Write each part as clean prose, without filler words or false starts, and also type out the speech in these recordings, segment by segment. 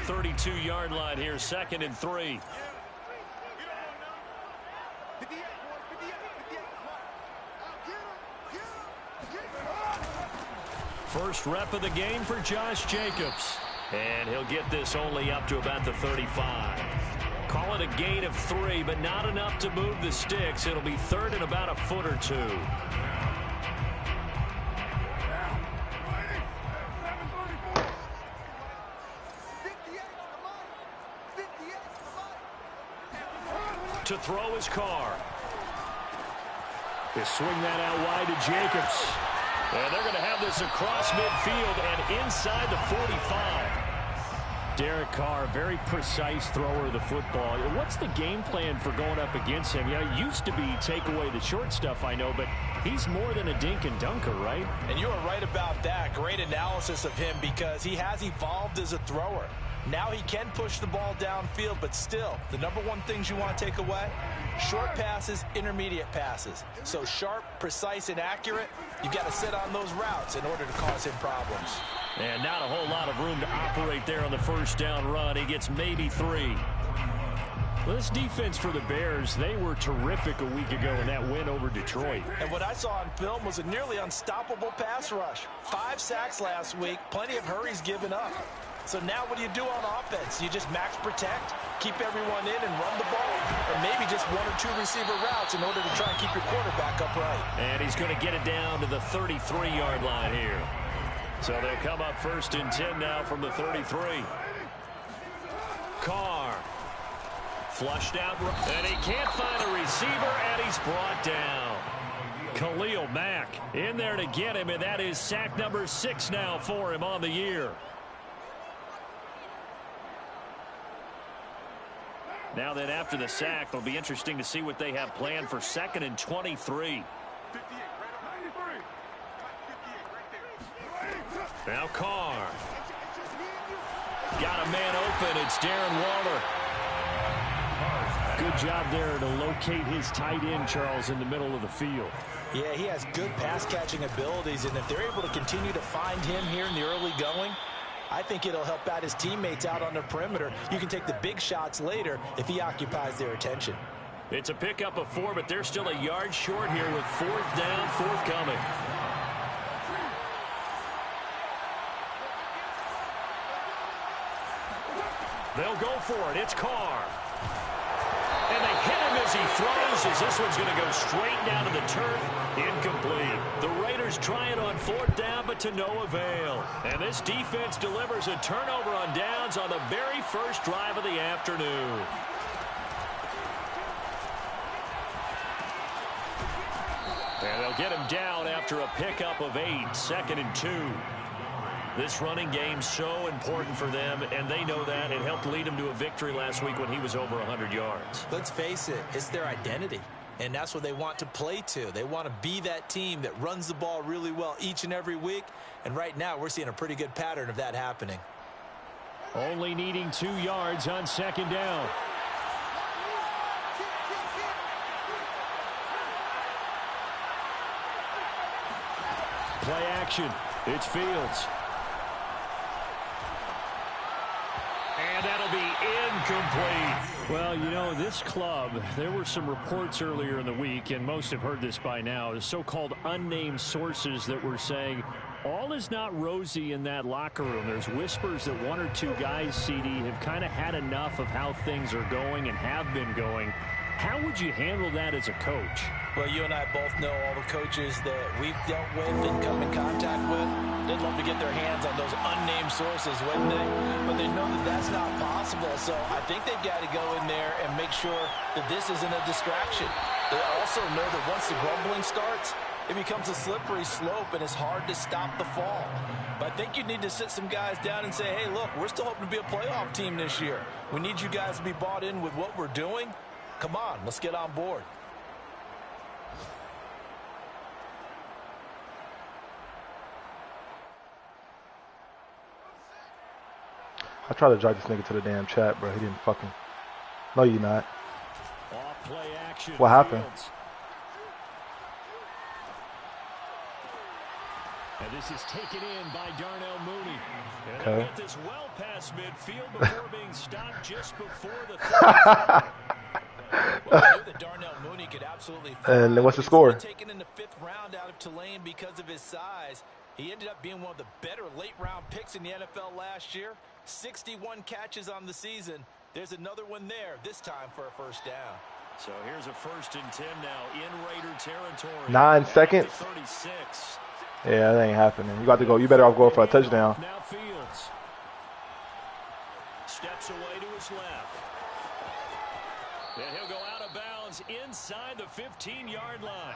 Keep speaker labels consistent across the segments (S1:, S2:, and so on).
S1: 32-yard line here, 2nd and 3. First rep of the game for Josh Jacobs. And he'll get this only up to about the 35. Call it a gain of 3, but not enough to move the sticks. It'll be 3rd and about a foot or 2. To throw his Carr. They swing that out wide to Jacobs. And they're going to have this across midfield and inside the 45. Derek Carr, very precise thrower of the football. What's the game plan for going up against him? Yeah, it used to be take away the short stuff, I know, but he's more than a dink and dunker, right?
S2: And you are right about that. Great analysis of him because he has evolved as a thrower. Now he can push the ball downfield, but still, the number one things you want to take away, short passes, intermediate passes. So sharp, precise, and accurate, you've got to sit on those routes in order to cause him problems.
S1: And not a whole lot of room to operate there on the first down run. He gets maybe 3. Well, this defense for the Bears, they were terrific a week ago in that win over Detroit.
S2: And what I saw on film was a nearly unstoppable pass rush. 5 sacks last week, plenty of hurries given up. So now what do you do on offense? You just max protect, keep everyone in and run the ball, or maybe just 1 or 2 receiver routes in order to try and keep your quarterback upright.
S1: And he's going to get it down to the 33-yard line here. So they'll come up 1st and 10 now from the 33. Carr. Flushed out, and he can't find a receiver, and he's brought down. Khalil Mack in there to get him, and that is sack number 6 now for him on the year. Now then, after the sack, it'll be interesting to see what they have planned for 2nd and 23. Now Carr. Got a man open. It's Darren Waller. Good job there to locate his tight end, Charles, in the middle of the field.
S2: Yeah, he has good pass-catching abilities, and if they're able to continue to find him here in the early going, I think it'll help out his teammates out on the perimeter. You can take the big shots later if he occupies their attention.
S1: It's a pickup of 4, but they're still a yard short here with 4th down, forthcoming. They'll go for it. It's Carr. And they hit him as he throws, as this one's going to go straight down to the turf. Incomplete. The Raiders try it on 4th down, but to no avail. And this defense delivers a turnover on downs on the very first drive of the afternoon. And they'll get him down after a pickup of 8, 2nd and 2. This running game so important for them, and they know that. It helped lead him to a victory last week when he was over 100 yards.
S2: Let's face it, it's their identity, and that's what they want to play to. They want to be that team that runs the ball really well each and every week, and right now we're seeing a pretty good pattern of that happening.
S1: Only needing 2 yards on 2nd down. Play action. It's Fields. And that'll be incomplete. Well, you know, this club, there were some reports earlier in the week, and most have heard this by now, the so-called unnamed sources that were saying all is not rosy in that locker room. There's whispers that 1 or 2 guys, CD, have kind of had enough of how things are going and have been going. How would you handle that as a coach?
S2: Well, you and I both know all the coaches that we've dealt with and come in contact with. They'd love to get their hands on those unnamed sources, wouldn't they? But they know that that's not possible. So I think they've got to go in there and make sure that this isn't a distraction. They also know that once the grumbling starts, it becomes a slippery slope and it's hard to stop the fall. But I think you need to sit some guys down and say, hey, look, we're still hoping to be a playoff team this year. We need you guys to be bought in with what we're doing. Come on, let's get on board.
S3: I tried to drive this nigga to the damn chat, bro. He didn't fucking. No, you're not.
S1: Play action.
S3: What happened?
S1: And this is taken in by Darnell Mooney. And they get this well past midfield before being stopped just before the third.
S2: Well, I knew that Darnell Mooney could absolutely
S3: And what's the score?
S2: Taken in the 5th round out of Tulane because of his size. He ended up being one of the better late-round picks in the NFL last year. 61 catches on the season. There's another one there, this time for a first down.
S1: So here's a 1st and 10 now in Raider territory.
S3: 9 seconds.
S1: 36.
S3: Yeah, that ain't happening. You got to go. You better off go for a touchdown.
S1: Now Fields steps away to his left. And he'll go out of bounds inside the 15-yard line.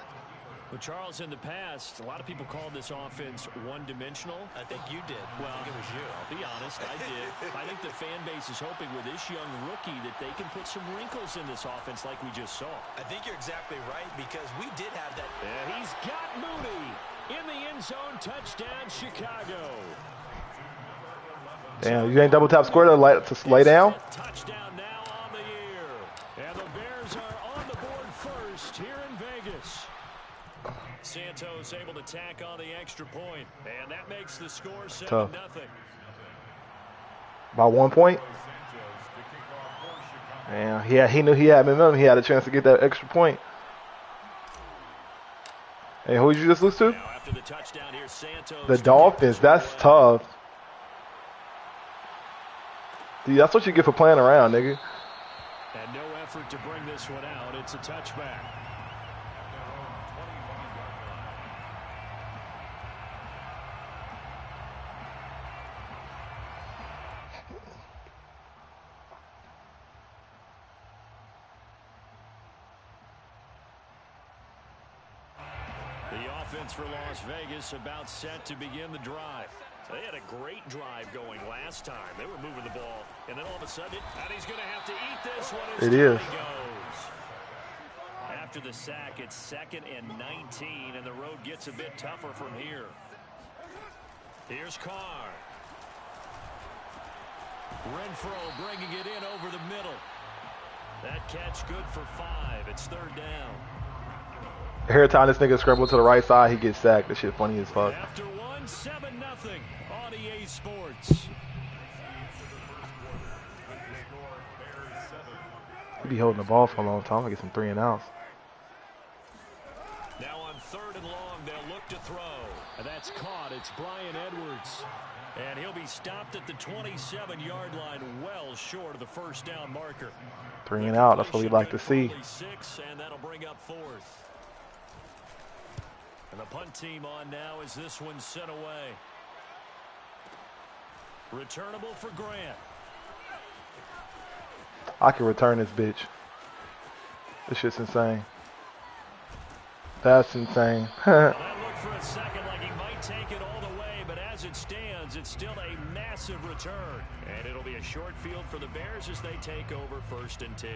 S1: But Charles, in the past, a lot of people called this offense one-dimensional.
S2: I think you did.
S1: Well,
S2: I think it was you.
S1: I'll be honest, I did. I think the fan base is hoping with this young rookie that they can put some wrinkles in this offense like we just saw.
S2: I think you're exactly right because we did have that.
S1: Yeah, he's got Mooney in the end zone. Touchdown, Chicago.
S3: Damn, you ain't double tap square to lay down?
S1: Touchdown now on the year. And the Bears are on the board first here in Vegas. Santos able to tack on the extra point, and that makes the score 7-0.
S3: By 1 point? Yeah, he knew he had momentum. He had a chance to get that extra point. Hey, who did you just lose to?
S1: Now after the touchdown here, Santos.
S3: The Dolphins. That's tough. Dude, that's what you get for playing around, nigga.
S1: And no effort to bring this one out. It's a touchback. For Las Vegas about set to begin the drive. They had a great drive going last time. They were moving the ball, and then all of a sudden, and he's going to have to eat this one as
S3: it is.
S1: Goes. After the sack, it's 2nd and 19, and the road gets a bit tougher from here. Here's Carr. Renfro bringing it in over the middle. That catch good for 5. It's 3rd down.
S3: Every time this nigga scramble to the right side, he gets sacked. This shit funny as fuck.
S1: After 1, 7-0 on EA Sports.
S3: He be holding the ball for a long time. I get some 3 and outs.
S1: Now on 3rd and long, they'll look to throw. And that's caught. It's Brian Edwards. And he'll be stopped at the 27-yard line, well short of the first down marker.
S3: 3 and out. That's what we like to see.
S1: 6, and that'll bring up 4th. And the punt team on now as this one's sent away. Returnable for Grant.
S3: I can return this bitch. This shit's insane. That's insane.
S1: That looked for a second like he might take it all the way, but as it stands, it's still a massive return. And it'll be a short field for the Bears as they take over 1st and 10.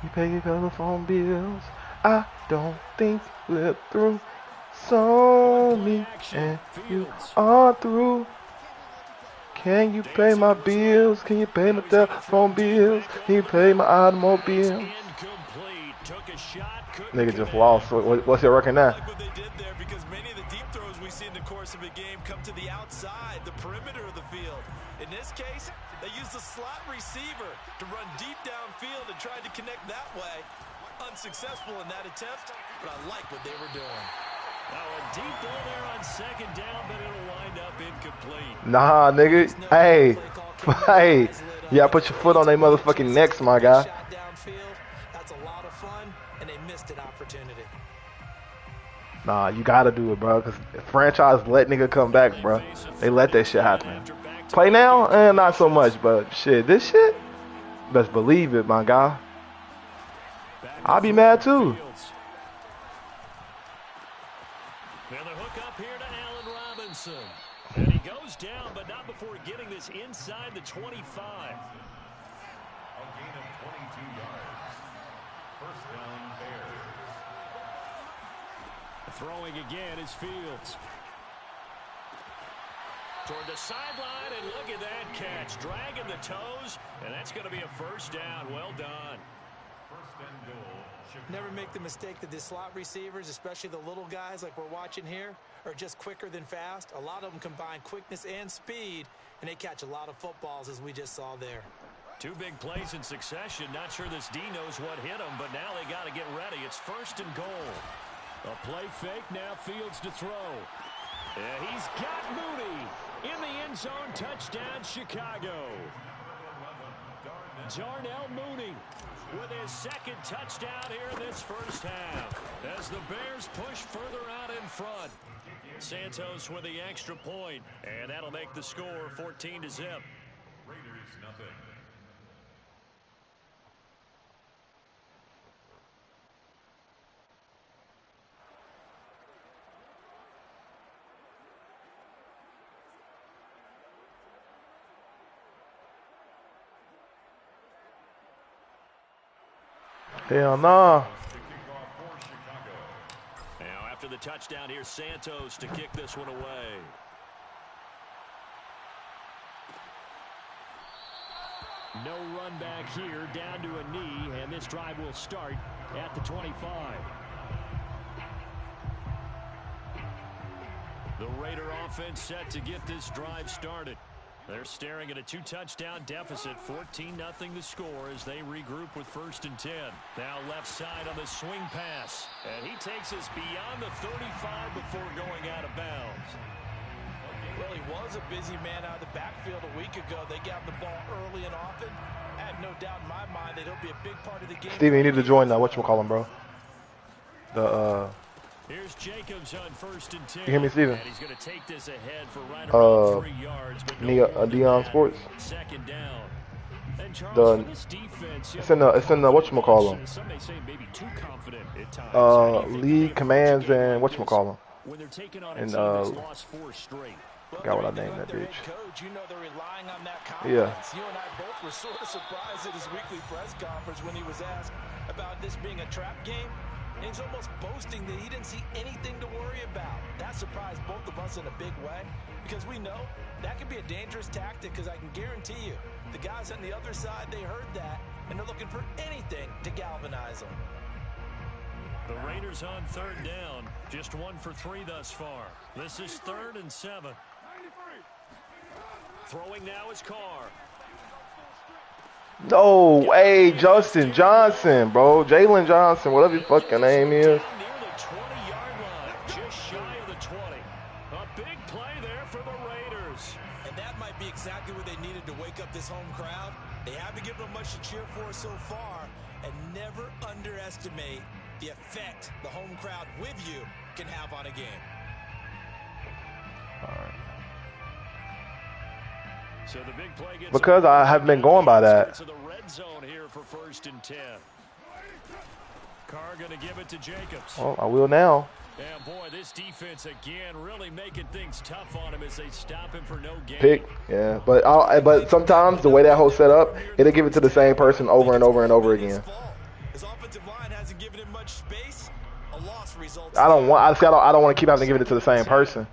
S3: You pay your telephone bills. I don't think we're through. So me and you are through. Can you pay my bills? Can you pay my telephone bills? Can you pay my automobile? Nigga just lost. What's your record now?
S2: What they did there, because many of the deep throws we see in the course of a game come to the outside, the perimeter of the field. In this case, they used the slot receiver to run deep downfield and tried to connect that way. Unsuccessful in that attempt, but I like what they were doing.
S1: Now a deep ball there on 2nd down, but it'll wind up incomplete.
S3: Nah, nigga. Hey. Hey. You gotta put your foot on their motherfucking necks, my guy.
S2: That's a lot of fun, and they missed an opportunity.
S3: Nah, you gotta do it, bro. Because franchise let nigga come back, bro. They let that shit happen. Play now? Not so much, but shit, this shit? Best believe it, my guy. I'll be mad too.
S1: And the hook up here to Allen Robinson. And he goes down, but not before getting this inside the 25.
S4: A gain of 22 yards. First down, Bears.
S1: Throwing again is Fields. Toward the sideline, and look at that catch. Dragging the toes, and that's going to be a first down. Well done.
S4: and goal, Chicago.
S2: Never make the mistake that the slot receivers, especially the little guys like we're watching here, are just quicker than fast. A lot of them combine quickness and speed, and they catch a lot of footballs, as we just saw there.
S1: Two big plays in succession. Not sure this D knows what hit him, but now they got to get ready. It's 1st and goal. A play fake, now Fields to throw. Yeah, he's got Mooney in the end zone. Touchdown, Chicago. Darnell Mooney with his 2nd touchdown here in this first half as the Bears push further out in front. Santos with the extra point, and that'll make the score 14-0.
S4: Raiders nothing.
S3: Hell nah.
S1: Now after the touchdown, here's Santos to kick this one away. No run back here, down to a knee, and this drive will start at the 25. The Raider offense set to get this drive started. They're staring at a 2-touchdown deficit, 14-0 the score as they regroup with 1st and 10. Now left side on the swing pass, and he takes us beyond the 35 before going out of bounds.
S2: Well, he was a busy man out of the backfield a week ago. They got the ball early and often. I have no doubt in my mind that he'll be a big part of the game.
S3: Steven, you need to join that whatchamacallin, bro.
S1: Here's Jacobs on 1st and 10.
S3: You hear me, Steven?
S1: And he's going to take this ahead for right around 3 yards. But no
S3: Dion Sports.
S1: 2nd down. And Charles, for this defense,
S3: it's in the whatchamacallin.
S1: Some may say maybe too confident at times.
S3: Lead commands and whatchamacallin.
S1: When they're taking on a team that's lost 4 straight.
S3: Got what I named that bitch.
S2: Coach, you know they're relying on that confidence.
S3: Yeah.
S2: You and I both were sort of surprised at his weekly press conference when he was asked about this being a trap game. And he's almost boasting that he didn't see anything to worry about. That surprised both of us in a big way because we know that could be a dangerous tactic because I can guarantee you the guys on the other side, they heard that, and they're looking for anything to galvanize them.
S1: The Raiders on 3rd down. Just 1 for 3 thus far. This is 3rd and 7. Throwing now is Carr.
S3: No, hey, Justin Johnson, bro. Jalen Johnson, whatever his fucking name is.
S1: Near the 20-yard line, just shy of the 20. A big play there for the Raiders.
S2: And that might be exactly what they needed to wake up this home crowd. They haven't given them much to cheer for so far, and never underestimate the effect the home crowd with you can have on a game.
S3: All right.
S1: So the big play gets
S3: because I have been going by that.
S1: To the red zone here for 1st and 10. Carr going to give it to Jacobs.
S3: Oh, I will now.
S1: Yeah, boy, this defense again really making things tough on him as they stop him for no gain.
S3: Pick, yeah, but sometimes the way that whole set up, it'll give it to the same person over and over and over again.
S2: His offensive line hasn't given him much space. A loss results.
S3: I don't want to keep having to give it to the same person.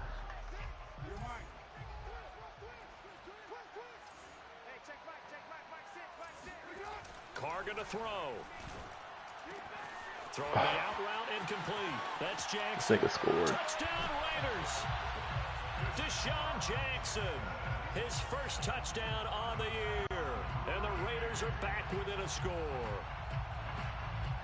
S1: Carr going to throw. Throwing the out route incomplete. That's Jackson.
S3: I think it scored.
S1: Touchdown Raiders. Deshaun Jackson. His first touchdown on the year. And the Raiders are back within a score.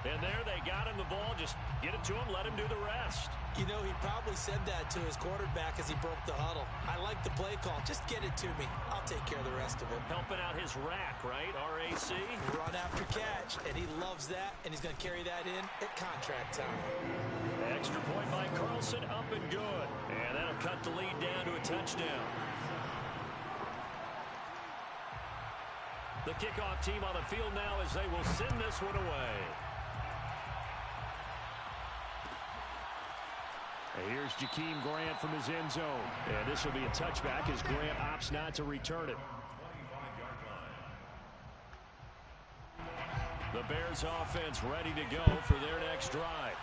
S1: And there they got him the ball. Just get it to him, let him do the rest.
S2: You know, he probably said that to his quarterback as he broke the huddle. I like the play call. Just get it to me. I'll take care of the rest of it.
S1: Helping out his rack, right? RAC.
S2: Run after catch, and he loves that, and he's going to carry that in at contract time.
S1: Extra point by Carlson, up and good. And that'll cut the lead down to a touchdown. The kickoff team on the field now as they will send this one away. And here's Jakeem Grant from his end zone. And this will be a touchback as Grant opts not to return it. The Bears offense ready to go for their next drive.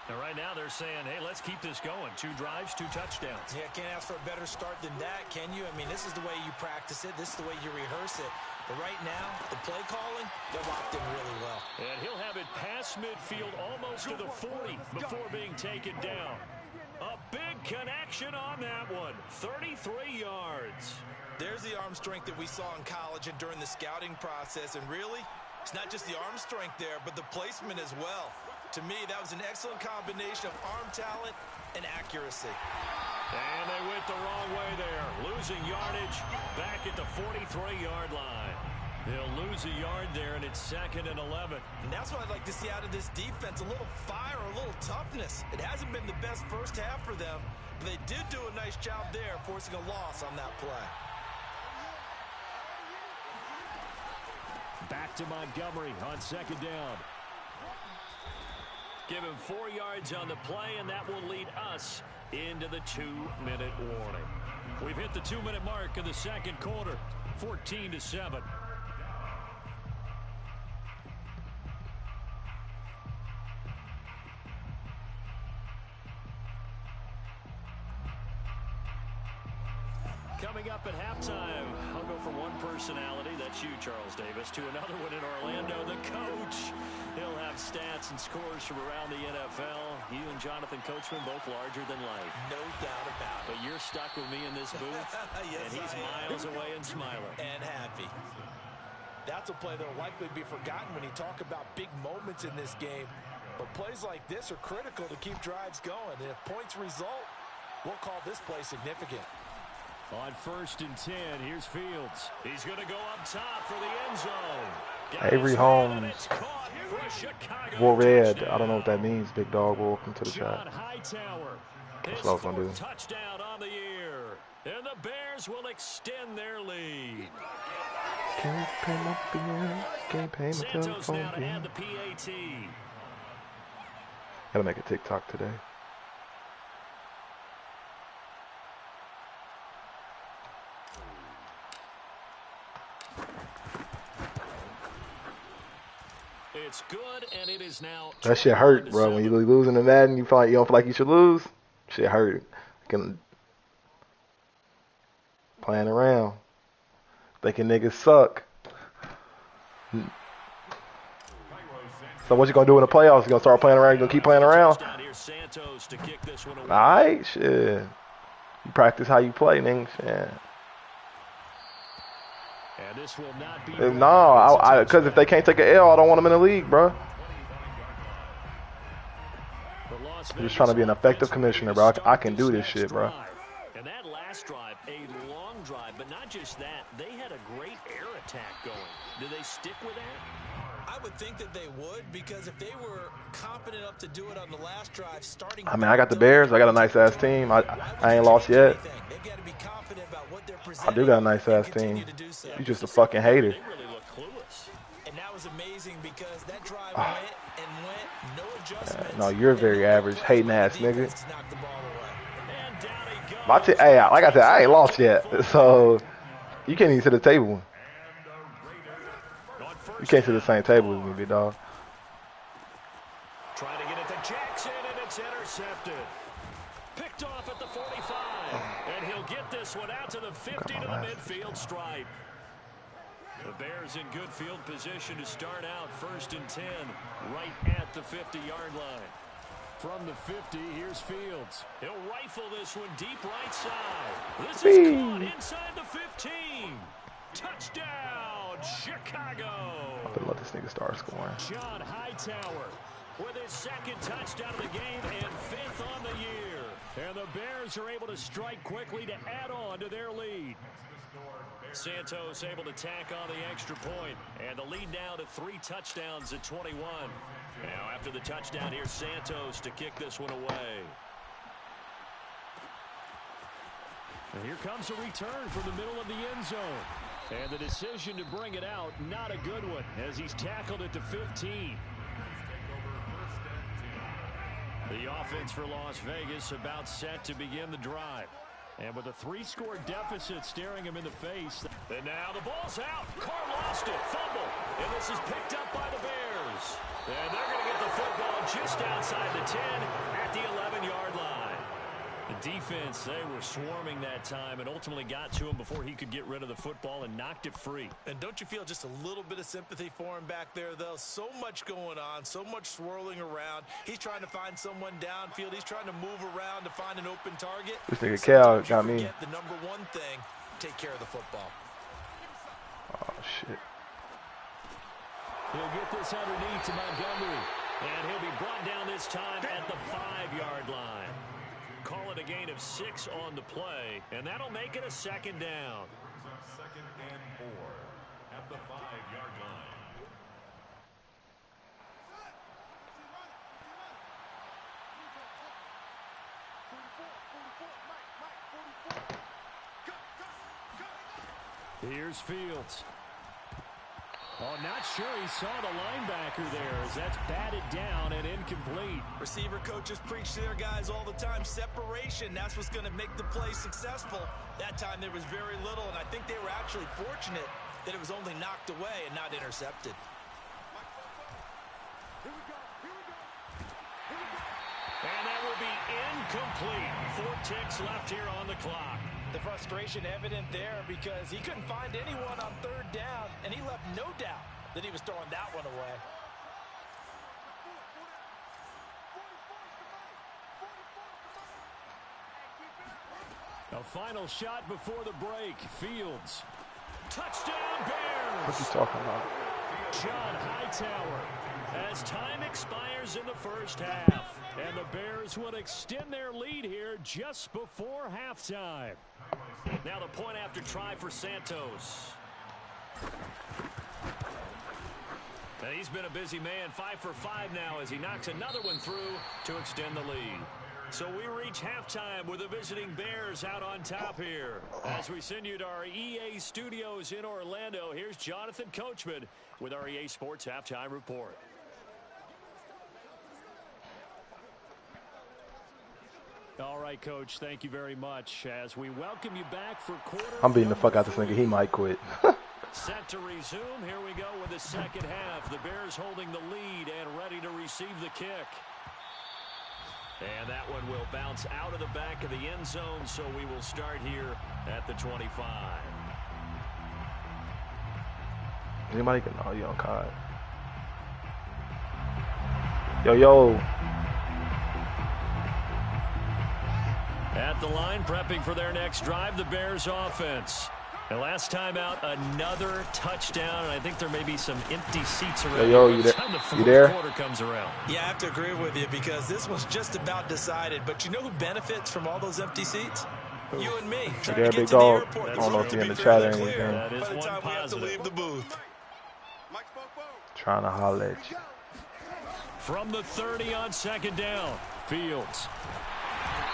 S1: Now, right now they're saying, hey, let's keep this going. 2 drives, 2 touchdowns.
S2: Yeah, can't ask for a better start than that, can you? I mean, this is the way you practice it. This is the way you rehearse it. But right now, the play calling, they're locked in really well.
S1: And he'll have it past midfield almost to the 40 before being taken down. A big connection on that one. 33 yards.
S2: There's the arm strength that we saw in college and during the scouting process. And really, it's not just the arm strength there, but the placement as well. To me, that was an excellent combination of arm talent and accuracy.
S1: And they went the wrong way there. Losing yardage back at the 43-yard line. They'll lose a yard there, and it's 2nd and 11.
S2: And that's what I'd like to see out of this defense, a little fire, a little toughness. It hasn't been the best first half for them, but they did do a nice job there, forcing a loss on that play.
S1: Back to Montgomery on 2nd down. Give him 4 yards on the play, and that will lead us into the 2-minute warning. We've hit the 2-minute mark in the second quarter, 14-7. Coming up at halftime, I'll go from one personality, that's you, Charles Davis, to another one in Orlando, the coach. He'll have stats and scores from around the NFL. You and Jonathan Coachman both larger than life.
S2: No doubt about it.
S1: But you're stuck with me in this booth,
S2: yes,
S1: and he's miles away and smiling.
S2: And happy. That's a play that will likely be forgotten when you talk about big moments in this game. But plays like this are critical to keep drives going. And if points result, we'll call this play significant.
S1: On 1st and 10, here's Fields. He's going to go up top for the end zone.
S3: Avery Holmes. Wore red. I don't know what that means, big dog. Welcome to the chat. That's what I was going to do.
S1: Touchdown on the year. And the Bears will extend their lead.
S3: Can't pay my bills. Can't pay my
S1: Santos now to
S3: telephone
S1: add
S3: bill.
S1: the PAT.
S3: Gotta make a TikTok today.
S1: It's good, and it is now.
S3: That shit hurt, bro. When you losing the Madden, you don't feel like you should lose. Shit hurt. Playing around, thinking niggas suck. So what you gonna do in the playoffs? You gonna start playing around? You gonna keep playing around? All right, shit. You practice how you play, nigga. Shit.
S1: And this will not be
S3: no, because if they can't take an L, I don't want them in the league, bro. I'm just trying to be an effective commissioner, bro. I can do this shit, bro.
S1: And that last drive, a long drive, but not just that. They had a great air attack going. Do they stick with that?
S2: I would think that they would, because if they were confident enough to do it on the last drive, starting.
S3: I mean, I got the Bears. I got a nice ass team. I ain't lost yet.
S2: They've got to be confident about what they're
S3: I do got a nice ass team. You just a fucking hater.
S1: They really look clueless.
S2: And that was amazing because that drive went and went, no adjustments.
S3: No, you're very average, hating ass nigga.
S2: Knocked the ball away.
S1: And down he goes.
S3: Hey, like I said, I ain't lost yet. So you can't even sit at the table. You can't sit at the same table with me, big dog.
S1: Trying to get it to Jackson, and it's intercepted. Picked off at the 45. And he'll get this one out to the 50 to the midfield stripe. The Bears in good field position to start out 1st and 10, right at the 50-yard line. From the 50, here's Fields. He'll rifle this one deep right side. This is caught inside the 15. Touchdown, Chicago.
S3: I'm gonna let this nigga start scoring.
S1: John Hightower with his 2nd touchdown of the game and 5th on the year. And the Bears are able to strike quickly to add on to their lead. Santos able to tack on the extra point. And the lead now to 3 touchdowns at 21. Now after the touchdown, here's Santos to kick this one away. And here comes a return from the middle of the end zone. And the decision to bring it out, not a good one, as he's tackled at the 15. The offense for Las Vegas about set to begin the drive. And with a 3-score deficit staring him in the face. And now the ball's out. Carr lost it. Fumble. And this is picked up by the Bears. And they're going to get the football just outside the 10 at the 11-yard line. The defense, they were swarming that time and ultimately got to him before he could get rid of the football and knocked it free.
S2: And don't you feel just a little bit of sympathy for him back there, though? So much going on, so much swirling around. He's trying to find someone downfield. He's trying to move around to find an open target.
S3: This nigga Cal got me.
S2: The number one thing, take care of the football.
S3: Oh, shit.
S1: He'll get this underneath to Montgomery. And he'll be brought down this time at the 5-yard line. Call it a gain of 6 on the play, and that'll make it a second down.
S4: Second and 4 at the 5-yard line.
S1: Here's Fields. Oh, not sure he saw the linebacker there as that's batted down and incomplete.
S2: Receiver coaches preach to their guys all the time. Separation, that's what's going to make the play successful. That time there was very little, and I think they were actually fortunate that it was only knocked away and not intercepted.
S1: And that will be incomplete. 4 ticks left here on the clock.
S2: The frustration evident there because he couldn't find anyone on 3rd down, and he left no doubt that he was throwing that one away.
S1: A final shot before the break. Fields. Touchdown, Bears!
S3: What you talking about?
S1: John Hightower. As time expires in the first half, and the Bears would extend their lead here just before halftime. Now the point after try for Santos. And he's been a busy man, 5 for 5 now as he knocks another one through to extend the lead. So we reach halftime with the visiting Bears out on top here. As we send you to our EA studios in Orlando, here's Jonathan Coachman with our EA Sports Halftime Report. All right, Coach, thank you very much. As we welcome you back for quarter.
S3: I'm beating the fuck out this nigga. He might quit.
S1: Set to resume. Here we go with the second half. The Bears holding the lead and ready to receive the kick. And that one will bounce out of the back of the end zone, so we will start here at the 25.
S3: Anybody can? Oh, you on card. Yo.
S1: At the line, prepping for their next drive, the Bears offense. And last time out, another touchdown, and I think there may be some empty seats around.
S3: Yo, you there?
S1: The fourth quarter comes around.
S2: Yeah, I have to agree with you because this was just about decided. But you know who benefits from all those empty seats? You and me. Trying to get to the airport.
S3: I don't know if you're in the chat or anything.
S1: That is
S2: by the
S1: one
S2: time we have to
S1: positive.
S2: leave the booth.
S3: Trying to holler at you.
S1: From the 30 on second down, Fields.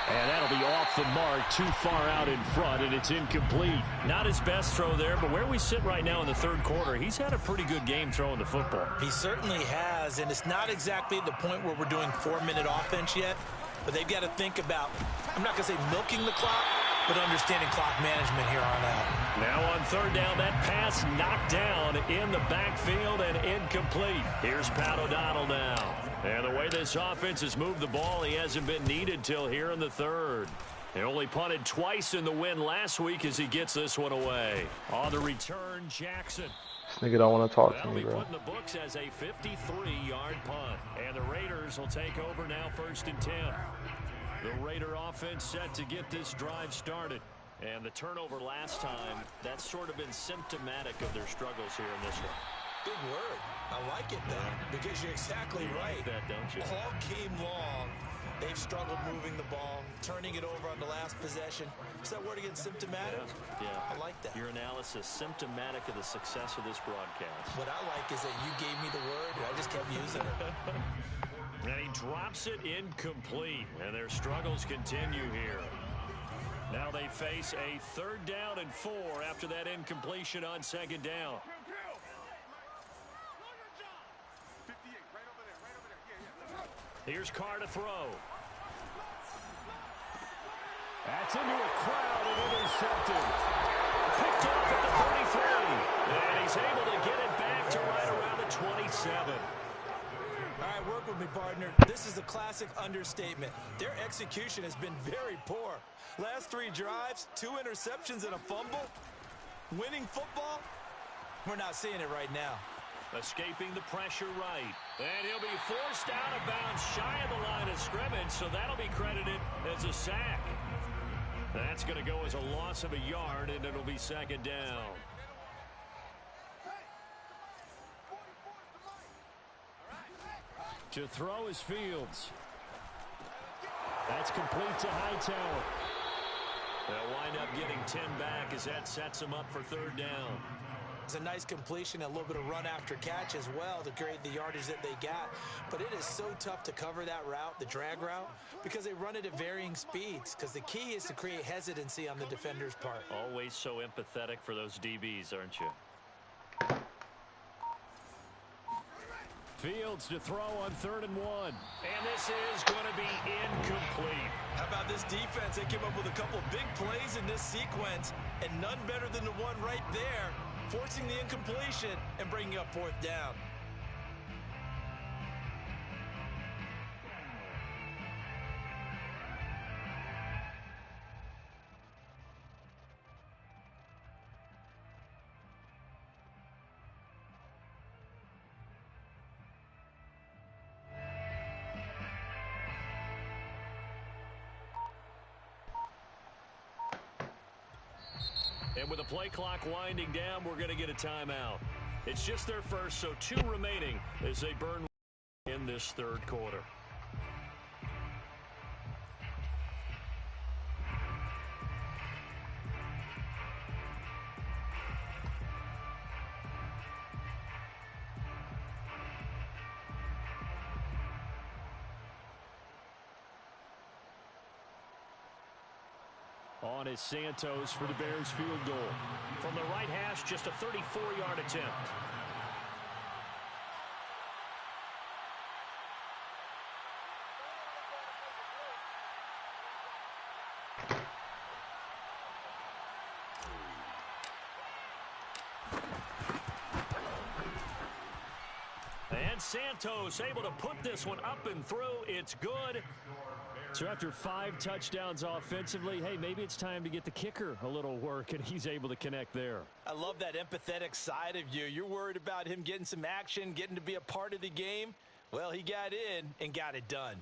S1: And that'll be off the mark, too far out in front, and it's incomplete. Not his best throw there, but where we sit right now in the third quarter, he's had a pretty good game throwing the football.
S2: He certainly has, and it's not exactly the point where we're doing 4-minute offense yet, but they've got to think about, I'm not going to say milking the clock, but understanding clock management here on out.
S1: Now on third down, that pass knocked down in the backfield and incomplete. Here's Pat O'Donnell now. And the way this offense has moved the ball, he hasn't been needed till here in the third. They only punted twice in the win last week as he gets this one away. On the return, Jackson.
S3: This nigga don't want to talk to me,
S1: That'll be
S3: bro.
S1: put in the books as a 53-yard punt. And the Raiders will take over now 1st and 10. The Raider offense set to get this drive started. And the turnover last time, that's sort of been symptomatic of their struggles here in this one.
S2: Big word. I like it, though, because you're exactly right.
S1: Like that, don't you?
S2: All game long, they've struggled moving the ball, turning it over on the last possession. Is that word again, symptomatic?
S1: Yeah.
S2: I like that.
S1: Your analysis, symptomatic of the success of this broadcast.
S2: What I like is that you gave me the word, and I just kept using it.
S1: And he drops it incomplete, and their struggles continue here. Now they face a 3rd down and 4 after that incompletion on second down. Here's Carr to throw. That's into a crowd and intercepted. Picked off at the 33. And he's able to get it back to right around the 27.
S2: All right, work with me, partner. This is a classic understatement. Their execution has been very poor. Last 3 drives, 2 interceptions and a fumble. Winning football? We're not seeing it right now.
S1: Escaping the pressure right. And he'll be forced out of bounds shy of the line of scrimmage, so that'll be credited as a sack. That's going to go as a loss of a yard, and it'll be 2nd down. To throw is Fields. That's complete to Hightower. They'll wind up getting 10 back as that sets them up for 3rd down.
S2: It's a nice completion, a little bit of run after catch as well to create the yardage that they got. But it is so tough to cover that route, the drag route, because they run it at varying speeds. Because the key is to create hesitancy on the defender's part.
S1: Always so empathetic for those DBs, aren't you? Fields to throw on 3rd and 1. And this is going to be incomplete.
S2: How about this defense? They came up with a couple of big plays in this sequence, and none better than the one right there, forcing the incompletion and bringing up 4th down.
S1: And with the play clock winding down, we're going to get a timeout. It's just their first, so 2 remaining as they burn in this 3rd quarter. On is Santos for the Bears field goal. From the right hash, just a 34-yard attempt. And Santos able to put this one up and through. It's good. So after 5 touchdowns offensively, hey, maybe it's time to get the kicker a little work, and he's able to connect there.
S2: I love that empathetic side of you. You're worried about him getting some action, getting to be a part of the game. Well, he got in and got it done.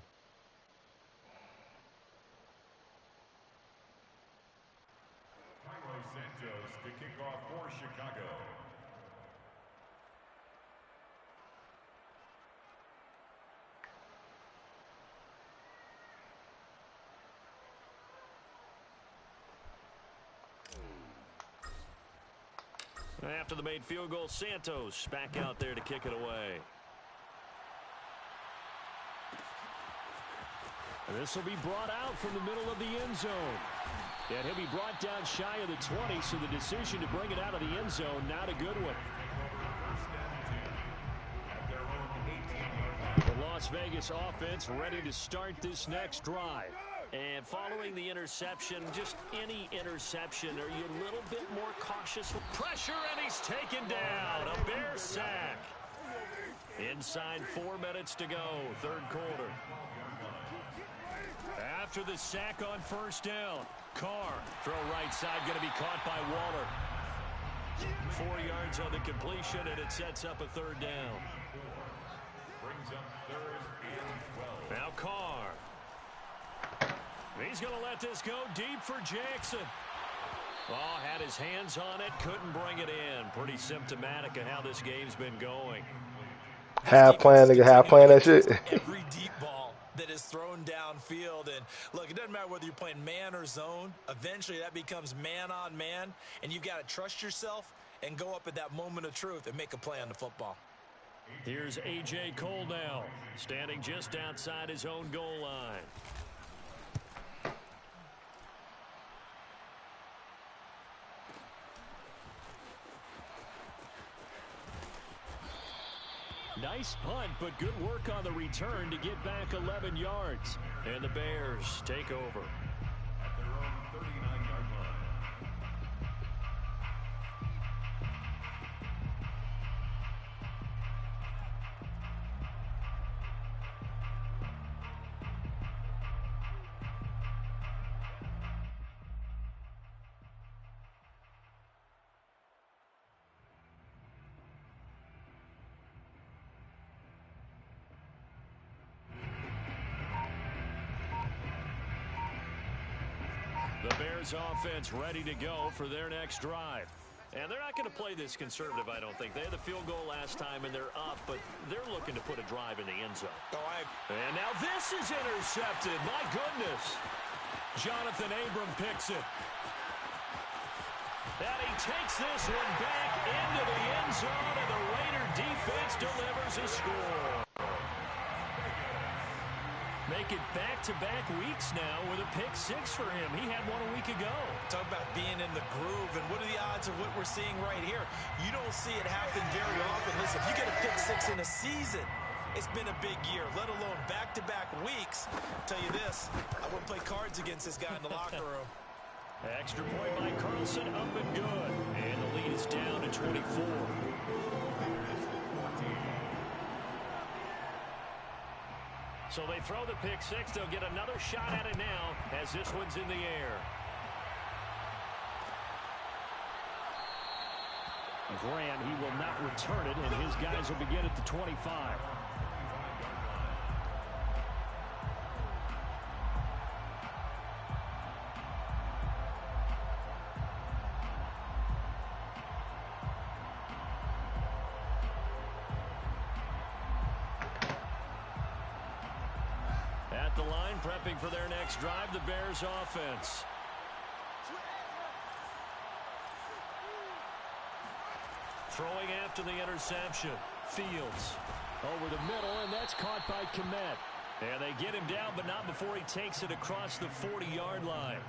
S4: Carlos Santos to kick off for Chicago.
S1: After the made field goal, Santos back out there to kick it away. And this will be brought out from the middle of the end zone. And he'll be brought down shy of the 20, so the decision to bring it out of the end zone, not a good one. The Las Vegas offense ready to start this next drive. And following the interception, just any interception, are you a little bit more cautious with pressure? And he's taken down. A Bear sack. Inside 4 minutes to go, 3rd quarter. After the sack on 1st down, Carr, throw right side, going to be caught by Waller. 4 yards on the completion, and it sets up a 3rd down.
S4: Brings up 3rd and 12.
S1: Now Carr. He's going to let this go deep for Jackson. Oh, had his hands on it, couldn't bring it in. Pretty symptomatic of how this game's been going.
S3: Half playing, nigga, half playing that shit.
S2: Every deep ball that is thrown downfield. And look, it doesn't matter whether you're playing man or zone. Eventually that becomes man on man. And you've got to trust yourself and go up at that moment of truth and make a play on the football.
S1: Here's A.J. Cole now, standing just outside his own goal line. Nice punt, but good work on the return to get back 11 yards. And the Bears take over.
S4: At their own 39-yard line.
S1: The Bears offense ready to go for their next drive. And they're not going to play this conservative, I don't think. They had the field goal last time, and they're up, but they're looking to put a drive in the end zone. And now this is intercepted. My goodness. Jonathan Abram picks it. And he takes this one back into the end zone, and the Raider defense delivers a score. Make it back-to-back weeks now with a pick six for him. He had one a week ago.
S2: Talk about being in the groove, and what are the odds of what we're seeing right here? You don't see it happen very often. Listen, if you get a pick six in a season, it's been a big year, let alone back-to-back weeks. I'll tell you this, I wouldn't play cards against this guy in the locker room.
S1: Extra point by Carlson, up and good. And the lead is down to 24. So they throw the pick six. They'll get another shot at it now as this one's in the air. Graham, he will not return it, and his guys will begin at the 25. At the line, prepping for their next drive, the Bears offense. Throwing after the interception. Fields over the middle, and that's caught by Kmet. And they get him down, but not before he takes it across the 40-yard line.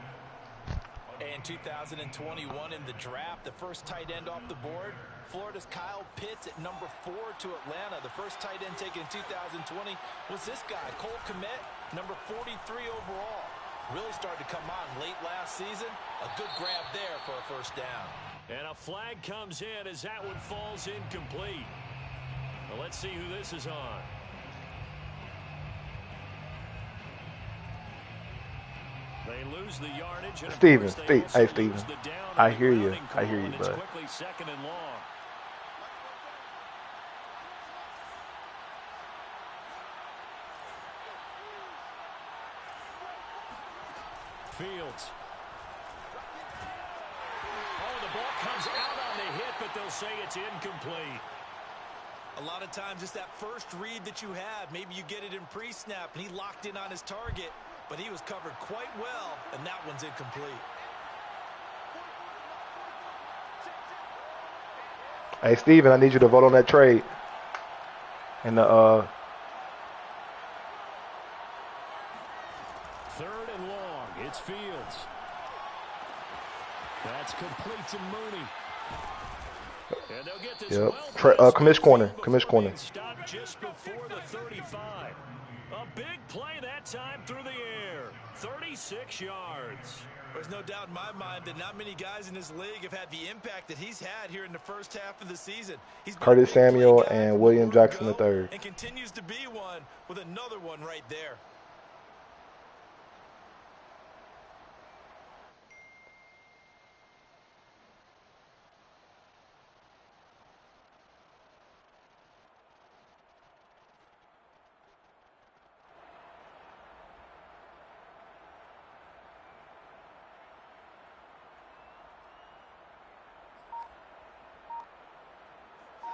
S2: And 2021 in the draft, the first tight end off the board, Florida's Kyle Pitts at number 4 to Atlanta. The first tight end taken in 2020 was this guy, Cole Kmet, number 43 overall. Really started to come on late last season. A good grab there for a first down.
S1: And a flag comes in as that one falls incomplete. Well, let's see who this is on. They lose the yardage. And
S3: Steven,
S1: hey,
S3: Steven. I hear you, but
S1: quickly second and long. Fields. Oh, the ball comes out on the hit, but they'll say it's incomplete.
S2: A lot of times it's that first read that you have. Maybe you get it in pre-snap, and he locked in on his target, but he was covered quite well, and that one's incomplete.
S3: hey, Steven, I need you to vote on that trade. And the
S1: Third and long. It's Fields. That's complete to Mooney. And they'll get this
S3: commish corner.
S1: Stop just before the 35. A big play that time through the air. 36 yards.
S2: There's no doubt in my mind that not many guys in this league have had the impact that he's had here in the first half of the season. He's
S3: Curtis Samuel and William Jackson III.
S2: And continues to be one with another one right there.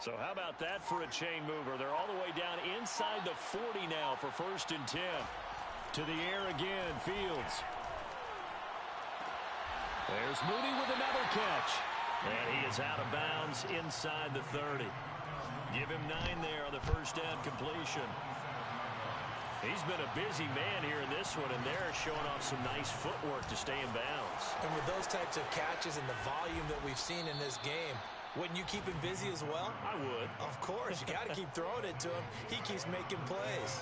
S1: So how about that for a chain mover? They're all the way down inside the 40 now for 1st and 10. To the air again, Fields. There's Mooney with another catch. And he is out of bounds inside the 30. Give him 9 there on the first down completion. He's been a busy man here in this one, and they're showing off some nice footwork to stay in bounds.
S2: And with those types of catches and the volume that we've seen in this game, wouldn't you keep him busy as well?
S1: I would.
S2: Of course. You got to keep throwing it to him. He keeps making plays.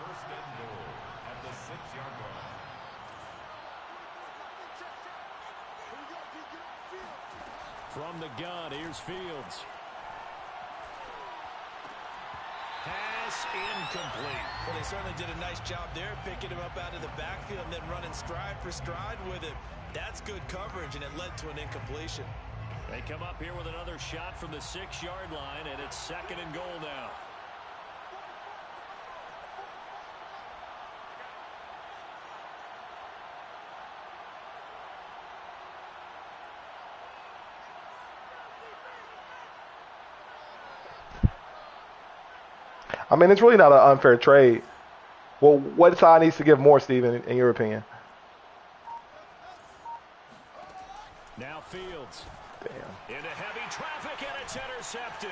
S4: First and goal at the 6-yard line.
S1: From the gun, here's Fields. Pass incomplete.
S2: Well, they certainly did a nice job there, picking him up out of the backfield and then running stride for stride with him. That's good coverage, and it led to an incompletion.
S1: They come up here with another shot from the 6-yard line, and it's 2nd and goal now.
S3: I mean, it's really not an unfair trade. Well, what side needs to give more, Steven, in your opinion?
S1: Now Fields.
S3: Damn.
S1: Into heavy traffic, and it's intercepted.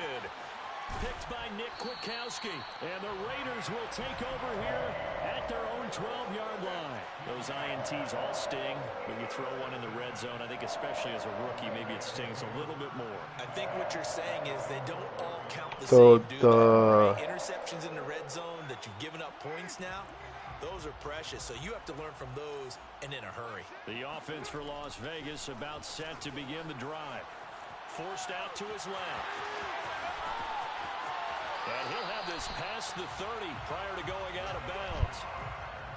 S1: Picked by Nick Kwiatkowski. And the Raiders will take over here at their own 12-yard line. Those INTs all sting when you throw one in the red zone. I think especially as a rookie, maybe it stings a little bit more.
S2: I think what you're saying is they don't all count the
S3: So
S2: same, do they? Right? Interceptions in the red zone that you've given up points now, those are precious. So you have to learn from those and in a hurry.
S1: The offense for Las Vegas about set to begin the drive. Forced out to his left. And he'll have this past the 30 prior to going out of bounds.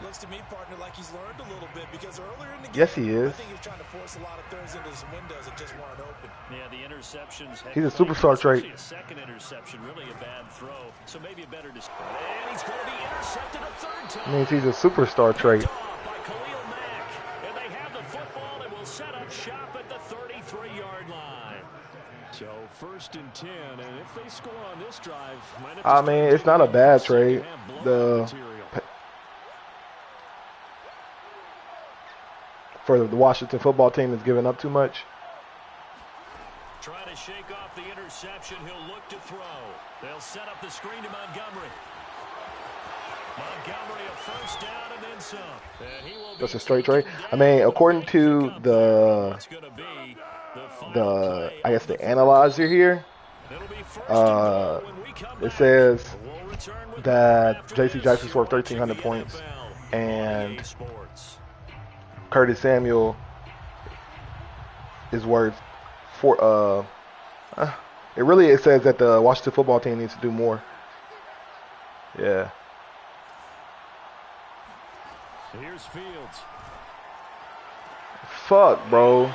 S2: Looks to me, partner, like he's learned a little bit because earlier in the game,
S3: Yes, he is.
S2: I think he was trying to force a lot of throws into some windows that just weren't open.
S1: Yeah, the interceptions.
S3: He's a superstar trait.
S1: A second interception, really a bad throw. So maybe a better display. And he's going to be intercepted a third time.
S3: Means he's a superstar trait.
S1: By Khalil Mack. And they have the football and will set up shop at the 33-yard line. So first and 10, and if they score on this drive,
S3: I mean, it's not a bad trade. For the Washington football team is giving up too much.
S1: Trying to shake off the interception, he'll look to throw. They'll set up the screen to Montgomery. Montgomery a first down and then some. And he will
S3: That's a straight trade. I mean, according to the I guess the analyzer here, it says that J.C. Jackson scored 1,300 points and Curtis Samuel is worth it says that the Washington football team needs to do more. Yeah.
S1: Here's Fields.
S3: Fuck, bro.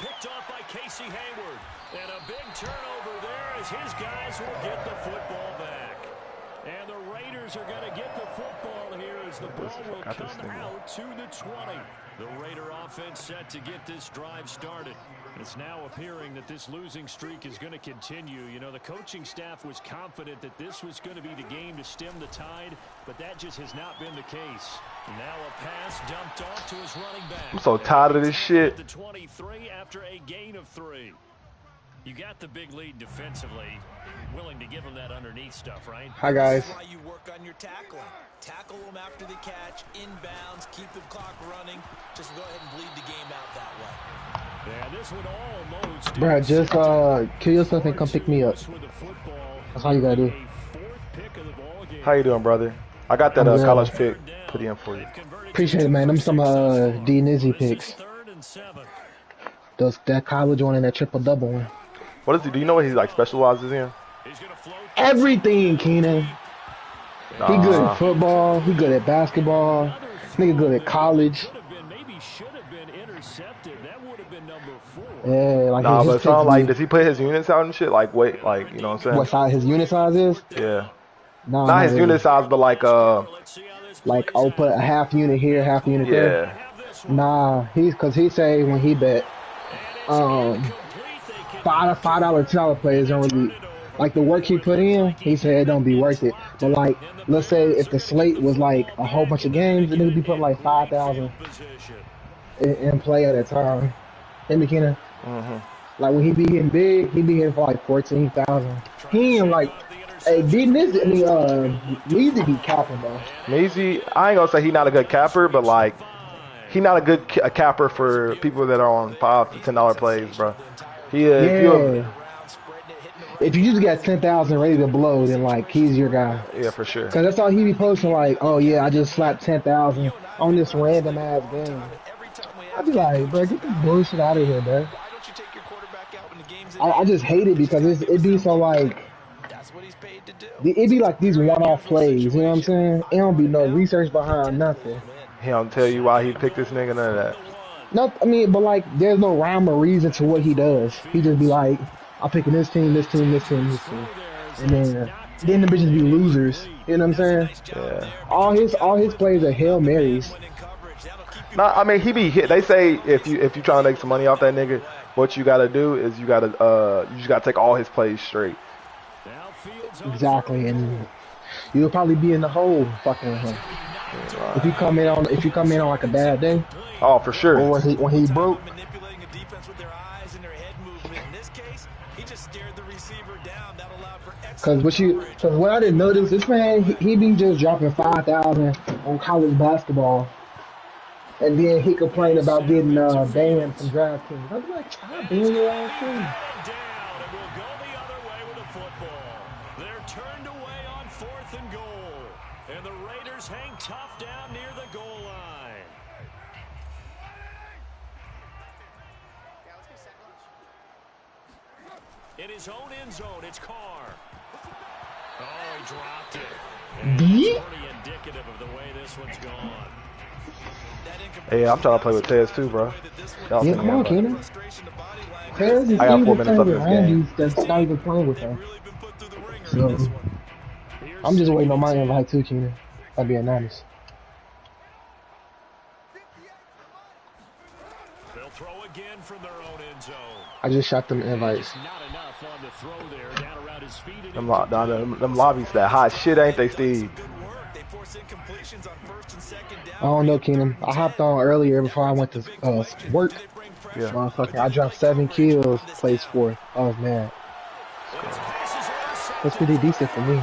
S1: Picked off by Casey Hayward. And a big turnover there as his guys will get the football back. And the Raiders are going to get the football here as the ball will come out to the 20. The Raider offense set to get this drive started. It's now appearing that this losing streak is going to continue. You know, the coaching staff was confident that this was going to be the game to stem the tide, but that just has not been the case. Now a pass dumped off to his running back.
S3: I'm so tired of this shit.
S1: The 23 after a gain of 3. You got the big lead defensively. Willing to give him that underneath stuff, right?
S3: Hi, guys.
S2: That's why you work on your tackling. Tackle them after the catch, inbounds, keep the clock running. Just go ahead and bleed the game out that way.
S1: Yeah, this would almost.
S5: Bruh, just kill yourself and come pick me up. That's all you gotta do.
S3: How you doing, brother? I got that college pick put in for you.
S5: Appreciate it, man. Them some D Nizzy picks. That college one and that triple-double one.
S3: What is he? Do you know what he like specializes in?
S5: Everything, Keenan. He good at football. He good at basketball. Nigga good at college. Yeah, like
S3: nah, but it sounds like, does he put his units out and shit? Like, wait, like, you know what I'm saying?
S5: What size his unit size is?
S3: Yeah.
S5: Nah,
S3: not his
S5: really.
S3: unit size, but like,
S5: I'll put a half unit here, half unit there. Nah, cause he say when he bet, $5, $10 players don't really, like the work he put in, he said it don't be worth it. But like, let's say if the slate was like a whole bunch of games, then he'd be putting like 5,000 in play at a time. In the Keenan. Like when he be hitting big, he be hitting for like 14,000. He ain't like, hey, beating this, I mean, Measy be capping though.
S3: Measy, I ain't gonna say he not a good capper, but like, he not a good capper for people that are on $5 to $10 plays, bro. He
S5: if you just got 10,000 ready to blow, then like he's your guy.
S3: Yeah, for sure.
S5: Cause that's all he be posting, like, oh yeah, I just slapped 10,000 on this random ass game. I'd be like, bro, get this bullshit out of here, bro. I just hate it because it be so like, it be like these one-off plays, you know what I'm saying? It don't be no research behind nothing.
S3: He don't tell you why he picked this nigga, none of that.
S5: No, I mean, but like, there's no rhyme or reason to what he does. He just be like, I'm picking this team, this team, this team, this team. And then the bitches be losers. You know what I'm saying?
S3: Yeah.
S5: All his plays are Hail Marys.
S3: No, I mean, he be hit. They say if you trying to make some money off that nigga, what you gotta do is you just gotta take all his plays straight.
S5: Exactly, and you'll probably be in the hole fucking with him. If you come in on like a bad day,
S3: Oh, for sure.
S5: or when he broke.
S2: Manipulating a defense with their eyes and their head movement. In this case, he just stared the receiver down. That allowed for
S5: Cause what I didn't notice, this man he be just dropping 5,000 on college basketball, and then he complained about getting banned from DraftKings. I'd be like, try to ban your ass too.
S1: Down, and we'll go the other way with the football. They're turned away on 4th and goal. And the Raiders hang tough down near the goal line. In his own end zone, it's Carr. Oh, he dropped it. And
S5: D?
S1: pretty indicative of the way this one's gone.
S3: Hey, I'm trying to play with Tez too, bro. Y'all
S5: Yeah,
S3: send
S5: come
S3: me
S5: on,
S3: invite.
S5: Keenan. Tez is
S3: I got 4
S5: even
S3: minutes
S5: playing
S3: left
S5: with
S3: in this game.
S5: Andy that's not even playing with her. So I'm just waiting on my invite too, Keenan. I'm being honest.
S1: They'll throw again from their own end zone.
S5: I just shot them invites.
S1: Just not enough on the throw there, down around his feet. And
S3: Them lobbies that hot shit, ain't they, Steve?
S5: I don't know, Keenan. I hopped on earlier before I went to work.
S3: Yeah.
S5: Motherfucker, I dropped 7 kills, placed 4th. I was mad. That's pretty decent for me.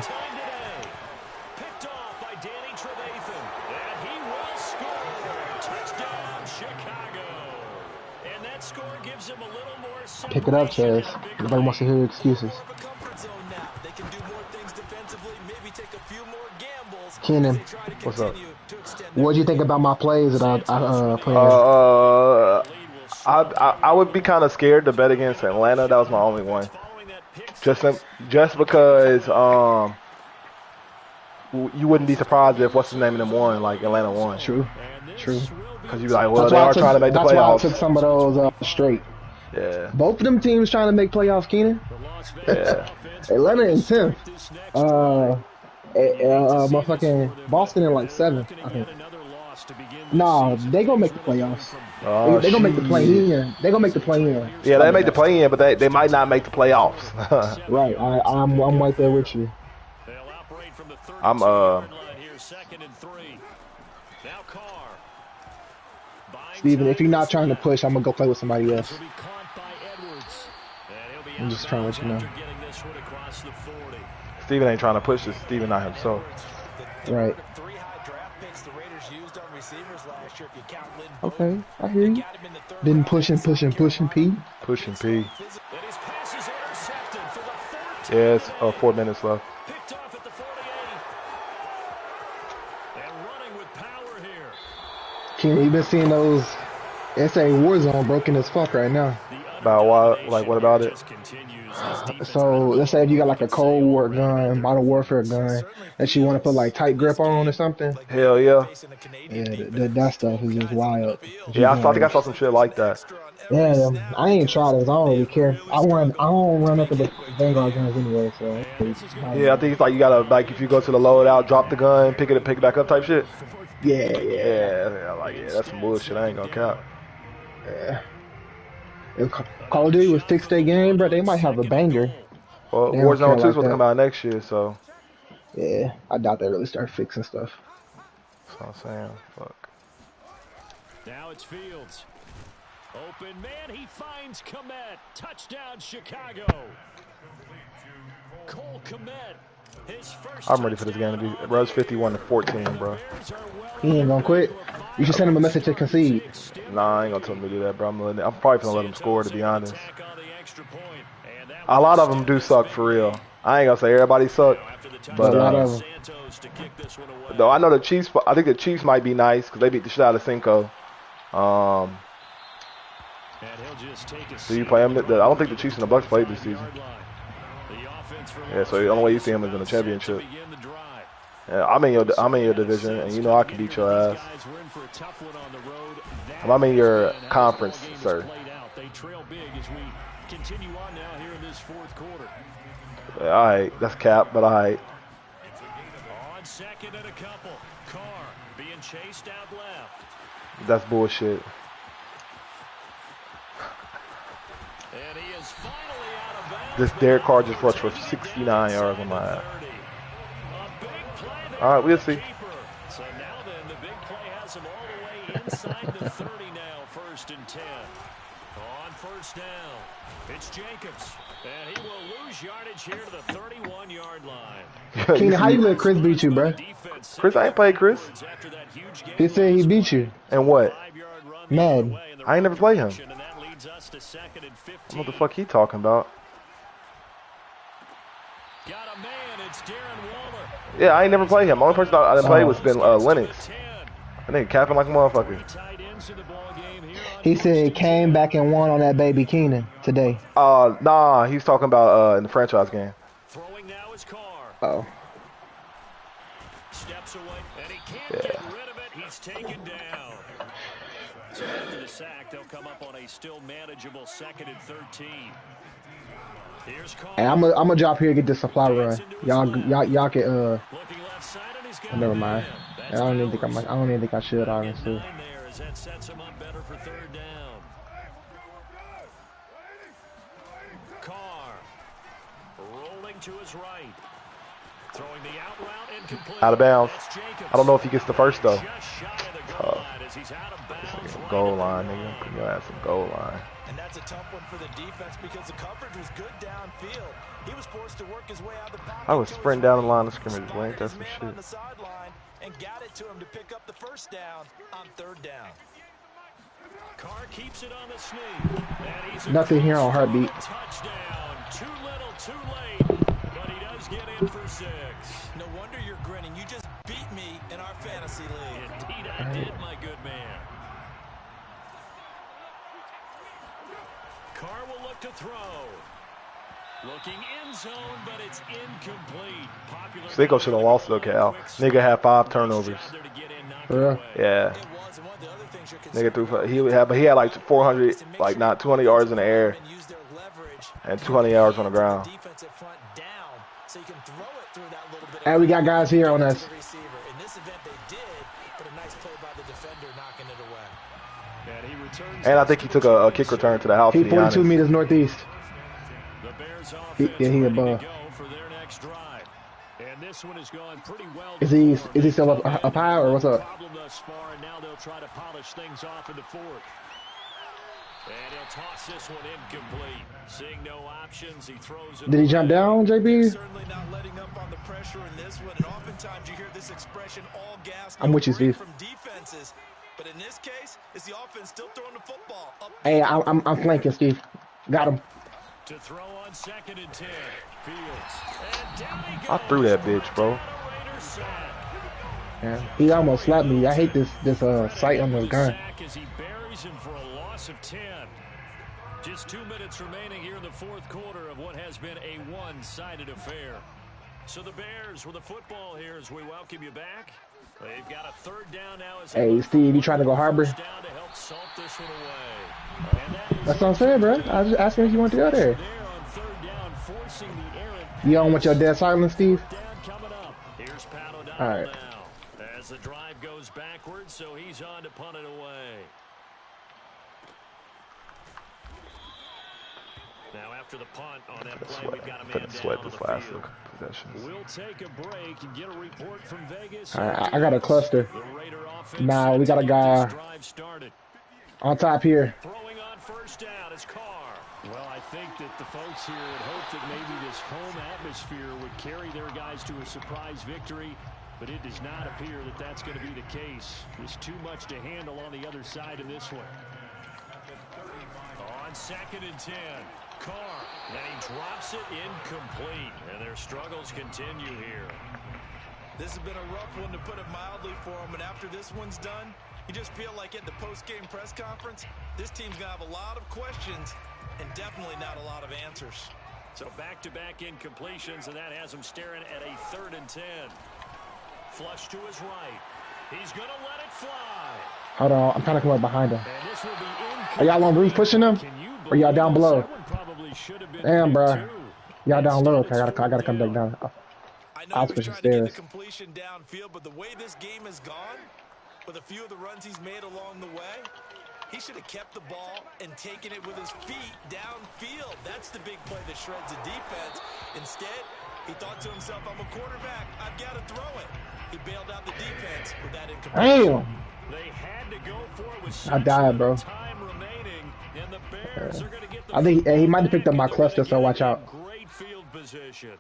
S1: Picked off by Danny Trevathan. And he will score. Touchdown, Chicago. And that score gives him a little more
S5: Pick it up, Chaz. Nobody wants to hear your excuses. Keenan,
S3: What's up?
S5: what do you think about my plays that I played?
S3: I would be kind of scared to bet against Atlanta. That was my only one. Just because you wouldn't be surprised if what's the name of them won, like Atlanta won.
S5: True.
S3: Because you'd be like, well, they are trying to make the
S5: That's why I
S3: playoffs.
S5: took some of those straight.
S3: Yeah.
S5: Both of them teams trying to make playoffs, Keenan.
S3: Yeah.
S5: Atlanta in 10th. Motherfucking Boston in like 7th, I think. Nah, they gonna make the playoffs.
S3: Oh,
S5: They gonna make the
S3: shit.
S5: play-in. They gonna make the play-in.
S3: Yeah, they make the play in, but they might not make the playoffs.
S5: Right, I'm right there with you.
S3: I'm
S5: Steven, if you're not trying to push, I'm gonna go play with somebody else. I'm just trying to let you know.
S3: Steven ain't trying to push this. Steven not himself.
S5: Right. Okay, I hear you. Been pushing, P.
S3: Pushing P. Yeah, it's 4 minutes left.
S5: Ken, you been seeing those SA Warzone broken as fuck right now.
S3: About what? Like, what about it?
S5: So let's say if you got like a Cold War gun, Modern Warfare gun that you want to put like tight grip on or something.
S3: Hell yeah.
S5: Yeah, that stuff is just wild.
S3: Yeah, I think I saw some shit like that.
S5: Yeah, I ain't tried it. I don't really care. I don't run nothing but Vanguard guns anyway. So
S3: Yeah, I think it's like you gotta, like, if you go to the loadout, drop the gun, pick it back up type shit.
S5: Yeah.
S3: Like, yeah, that's some bullshit. I ain't gonna count.
S5: Yeah. If Call of Duty would fix their game, bro, they might have a banger.
S3: Well,
S5: They don't care
S3: Warzone 2 is
S5: like
S3: supposed to
S5: that.
S3: come out next year, so
S5: Yeah, I doubt they really start fixing stuff.
S3: that's what I'm saying. Fuck.
S1: Now it's Fields. Open man, he finds Kmet. Touchdown, Chicago. Cole Kmet. His first
S3: I'm ready for this game to be. Bro, it's 51-14, bro.
S5: He ain't gonna quit. You should send him a message to concede.
S3: Nah, I ain't gonna tell him to do that, bro. I'm probably gonna let him score, to be honest. A lot of them do suck for real. I ain't gonna say everybody suck, but
S5: a lot of them.
S3: though I know the Chiefs. I think the Chiefs might be nice because they beat the shit out of Cinco. Do you play him? I don't think the Chiefs and the Bucks played this season. Yeah, so the only way you see him is in the championship. Yeah, I'm in your division, and you know I can beat your ass. I'm in your conference, sir. Yeah, all right, that's cap, but all right.
S1: On second and a couple. Carr being chased out left.
S3: That's bullshit.
S1: And he is finally out of bounds.
S3: This Derek Carr just rushed for 69 yards on my ass. All right, we'll see.
S1: So now then, the big play has him all the way inside the 30 now, 1st and 10. On 1st down, it's Jacobs. And he will lose yardage here to the 31-yard line.
S5: Keenan, how you let Chris beat you, bro?
S3: Chris, I ain't played Chris.
S5: He said he beat you.
S3: And what?
S5: Madden.
S3: I ain't never played him. What the fuck he talking about?
S1: Got a man, it's Darren Waller.
S3: Yeah, I ain't never played him. The only person I didn't play was been Lennox. I think capping like a motherfucker.
S5: He said he came back and won on that baby Keenan today.
S3: Nah, he's talking about in the franchise game.
S1: Throwing now is Carr.
S5: Oh.
S1: Steps away, and he can't get rid of it. He's taken down. So after the sack, they'll come up on a still manageable 2nd and 13. Here's Carr.
S5: Hey, I'm gonna drop here and get the supply run. Y'all can
S1: Looking left side, and he's got
S5: never mind. I don't even think I should, honestly.
S1: As that sets him up better for 3rd down. Carr rolling to his right. Throwing the out route incomplete.
S3: Out of bounds. I don't know if he gets the first though.
S1: Just shy of the goal line as he's out of bounds.
S3: Goal line, nigga. Put your ass in goal line.
S2: And that's a tough one for the defense because the coverage was good downfield. He was forced to work his way out of the pocket.
S3: I was sprinting down the line of scrimmage, boy. Ain't that some shit?
S2: On the sideline and got it to him to pick up the 1st down on 3rd down.
S1: Carr keeps it on the sneak. And he's
S5: Nothing here on Heartbeat.
S1: Touchdown. Too little, too late. But he does get in for 6.
S2: No wonder you're grinning. You just beat me in our fantasy league.
S1: Indeed I did, my good man. Carr will look to throw. Looking end zone, but it's incomplete.
S3: Sicko should have lost though, Cal. Nigga had 5 turnovers. Yeah. Nigga threw for, he had like 400, like not 200 yards in the air and 200 yards on the ground.
S5: And we got guys here on us.
S3: And I think he took a kick return to the house.
S5: He 42 meters northeast. He above. Is he still up high or what's up?
S1: Now they'll try to polish things off in the 4th. And he'll toss this one incomplete. Seeing no options, he throws it.
S5: Did he jump down, JB?
S2: Certainly not letting up on the pressure in this one. And oftentimes you hear this expression, all gas.
S5: I'm with you, Steve.
S2: From defenses. But in this case, it's the offense still throwing the football.
S5: Hey, I'm flanking, Steve. Got him.
S1: To throw on 2nd and 10. Fields. And down he goes.
S3: I threw that bitch, bro.
S5: Yeah, he almost slapped me. I hate this sight on the gun.
S1: As he buries him for a loss of 10. Just 2 minutes remaining here in the 4th quarter of what has been a one-sided affair. So the Bears with the football here as we welcome you back. They've got a 3rd down now.
S5: Hey, Steve, you trying to go Harbor? That's what I'm saying, bro. I was just asking if you want to go there. You don't want your dead silence, Steve? All right.
S1: As the drive goes backwards, so he's on to punt it away. Now after the punt on that play, we've got a man down on the field. We'll take a break and get a report from Vegas.
S5: All right, I got a cluster. Nah, we got a guy on top here.
S1: Throwing on 1st down is Carr. Well, I think that the folks here had hoped that maybe this home atmosphere would carry their guys to a surprise victory, but it does not appear that that's going to be the case. There's too much to handle on the other side of this one. On 2nd and 10, Carr, and he drops it incomplete, and their struggles continue here.
S2: This has been a rough one, to put it mildly, for him, and after this one's done, you just feel like at the post-game press conference, this team's going to have a lot of questions and definitely not a lot of answers.
S1: So back-to-back incompletions, and that has him staring at a 3rd and 10. Flush to his right. He's going to let it fly.
S5: Hold on, I'm trying to come up behind him. Are y'all on roof pushing him? Or y'all down below? Damn, bro. Y'all down low. Okay, I gotta come back down. I was pushing stairs.
S2: Completion downfield, but the way this game has gone, with a few of the runs he's made along the way, he should have kept the ball and taken it with his feet downfield. That's the big play that shreds the defense. Instead, he thought to himself, I'm a quarterback. I've got to throw it. He bailed out the defense with that incompletion.
S5: Damn.
S1: They had to go for it with
S5: I died, bro.
S1: time remaining, and the Bears are going to get the
S5: I think he might have picked up my cluster, so watch out.
S1: Great field position.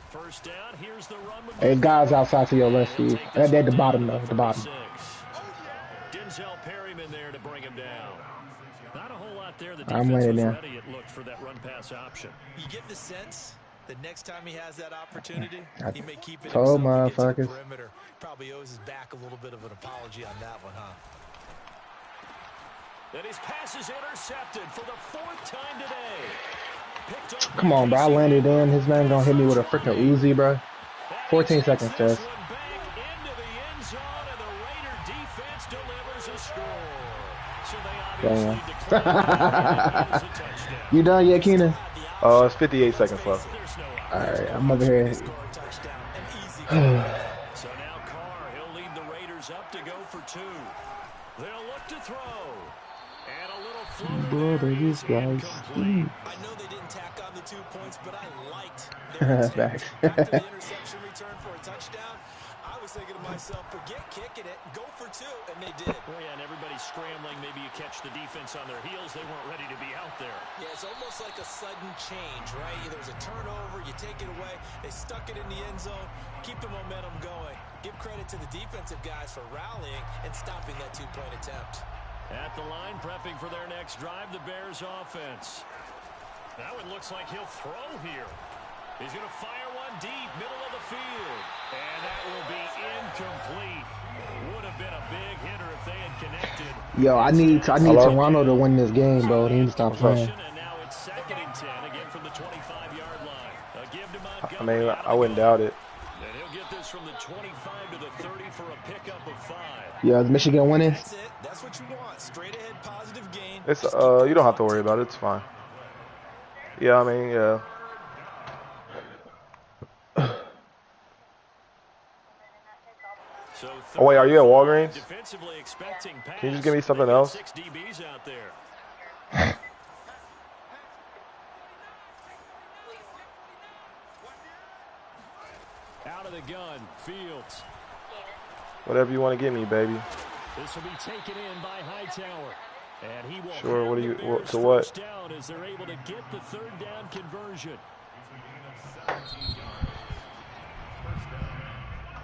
S1: First down, here's the run with
S5: Hey, guys outside to your left, Steve. They're at the bottom, though. The bottom.
S1: Denzel Perryman there to bring him down. Not a whole lot there. The
S5: I'm
S1: defense
S5: laying
S1: was
S5: down.
S1: ready. It looked for that run pass option.
S2: You get the sense that next time he has that opportunity, he may keep it
S5: told
S2: himself and get to the
S5: motherfuckers.
S2: perimeter. Probably owes his back a little bit of an apology on that one, huh?
S1: And his pass is intercepted for the 4th time today. Picked off
S5: Come on, bro. I landed in. His man gonna hit me with a freaking Uzi, bro. 14 seconds, Tess.
S1: Into the end zone, and the Raider defense delivers a score. So they
S5: Damn.
S1: obviously declare it as a touchdown.
S5: You done yet, Keenan?
S3: It's 58 seconds left.
S1: There's no
S5: Alright, I'm over here.
S2: Score a touchdown, an easy
S1: So now Carr, he'll lead the Raiders up to go for 2. They'll look to throw. And a little floater
S5: Brother,
S1: there
S5: these
S1: is
S5: guys.
S1: incomplete.
S2: I know they didn't tack on the 2 points, but I liked their
S5: Facts.
S2: After the interception return for a touchdown, I was thinking to myself, forget kicking it, go for 2, and they did.
S1: Well, yeah, and everybody's scrambling. Maybe you catch the defense on their heels. They weren't ready to be out there.
S2: Yeah, it's almost like a sudden change, right? There's a turnover, you take it away, they stuck it in the end zone, keep the momentum going. Give credit to the defensive guys for rallying and stopping that 2-point attempt.
S1: At the line, prepping for their next drive, the Bears offense. That one looks like he'll throw here. He's going to fire one deep, middle of the field. And that will be incomplete. Would have been a big hitter if they had connected.
S5: Yo, I need
S3: Hello?
S5: Toronto to win this game, bro. They need to stop playing.
S1: And now it's 2nd and 10, again from the 25-yard line. A give to
S3: I
S1: Montgomery.
S3: mean, I wouldn't doubt it.
S1: And he'll get this from the 25 to the 30 for a pickup of 5.
S5: Yeah, is Michigan winning?
S2: That's it. That's what you want. Straight ahead, positive gain.
S3: It's you don't have to worry about it. It's fine. Yeah, I mean, yeah.
S1: So
S3: Oh wait, are you at Walgreens?
S1: defensively expecting pass.
S3: Can you just give me something
S1: They got
S3: else?
S1: 6 DBs out there. Out of the gun, Fields.
S3: Whatever you want to give me, baby.
S1: This will be taken in by Hightower. And he will
S3: Sure, what
S1: have
S3: do you-
S1: the Bears
S3: to what?
S1: first down as they're able to get the 3rd down conversion.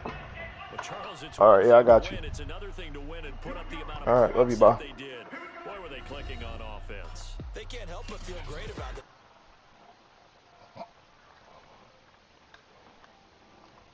S1: Well, Charles, it's
S3: All right, yeah, I got
S1: one
S3: you.
S1: win. It's another thing to win and put up the amount of
S3: All right, love you,
S1: points
S3: bye.
S1: that they did. Boy, were they clicking on offense.
S2: They can't help but feel great about it.